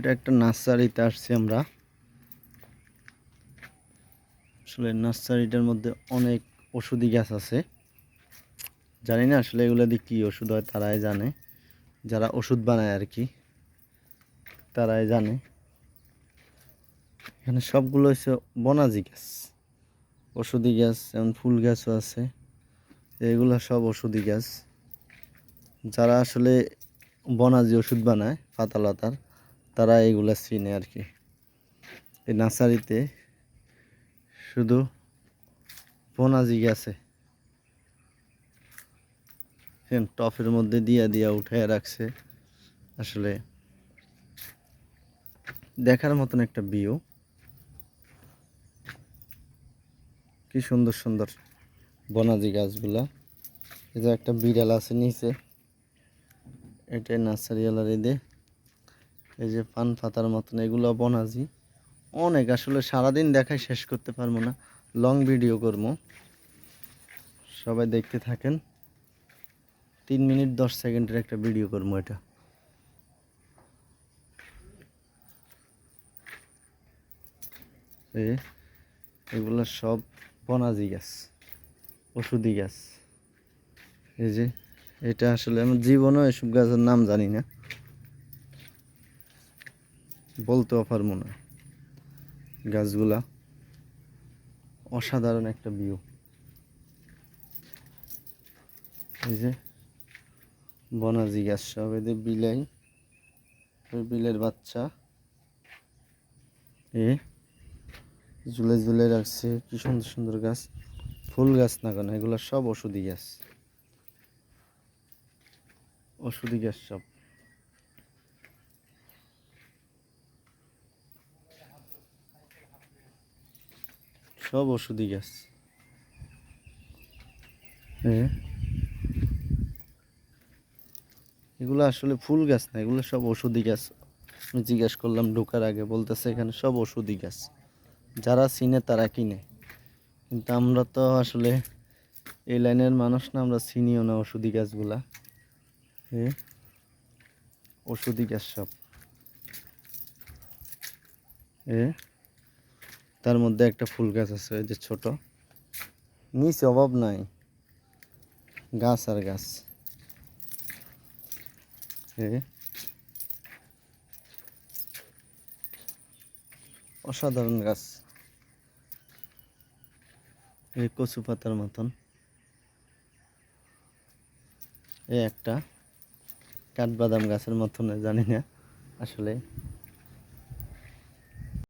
এটা একটা নার্সারিতে আসছি আমরা। আসলে নার্সারিটার মধ্যে অনেক ওষুধি গাছ আছে। জানি না আসলে এগুলো দিয়ে কী ওষুধ হয়, তারাই জানে, যারা ওষুধ বানায় আর কি, তারাই জানে। এখানে সবগুলো হচ্ছে বনাজি গাছ, ওষুধি গাছ, যেমন ফুল গাছও আছে। এগুলো সব ওষুধি গাছ। যারা আসলে বনাজি ওষুধ বানায় পাতা লতার, তারা এইগুলা চিনে আর কি। এই নার্সারিতে শুধু বনাজি গাছে টফের মধ্যে দিয়া উঠায় রাখছে। আসলে দেখার মতন একটা ভিউ। কি সুন্দর সুন্দর বনাজি গাছগুলা। এই যে একটা বিড়াল আছে নিচে, এটাই নার্সারি আলারিতে। এই যে পান পাতার মতন, এগুলো বনাজি অনেক। আসলে সারাদিন দেখায় শেষ করতে পারবো না, লং ভিডিও করবো, সবাই দেখতে থাকেন। 3 মিনিট 10 সেকেন্ডের একটা ভিডিও করবো এটা। এগুলো সব বনাজি গাছ, ওষুধি গাছ। এই যে এটা আসলে আমি জীবনও এসব গাছের নাম জানি না, বলতেও পারবো না। গাছগুলা অসাধারণ একটা ভিউ। এই যে বনাজি গাছ সব, এদের বিলাই, ওই বিলের বাচ্চা এ ঝুলে ঝুলে রাখছে। কি সুন্দর সুন্দর গাছ, ফুল গাছ না কেন, এগুলো সব ওষুধি গাছ, ওষুধি গাছ সব। সব ওষুধি গাছ। এগুলো আসলে ফুল গাছ না, এগুলো সব ওষুধি গাছ। আমি জিজ্ঞাসা করলাম ঢোকার আগে, বলতেছে এখানে সব ওষুধি গাছ, যারা চিনে তারা কিনে। কিন্তু আমরা তো আসলে এই লাইনের মানুষ না, আমরা চিনিও না ওষুধি গাছগুলা। ওষুধি গাছ সব। তার মধ্যে একটা ফুল গাছ আছে, ওই যে ছোট, নিচে অভাব নাই, গাছ আর গাছ। অসাধারণ গাছ। এই কচু পাতার মতন এই একটা কাঠবাদাম গাছের মতন, জানি না আসলে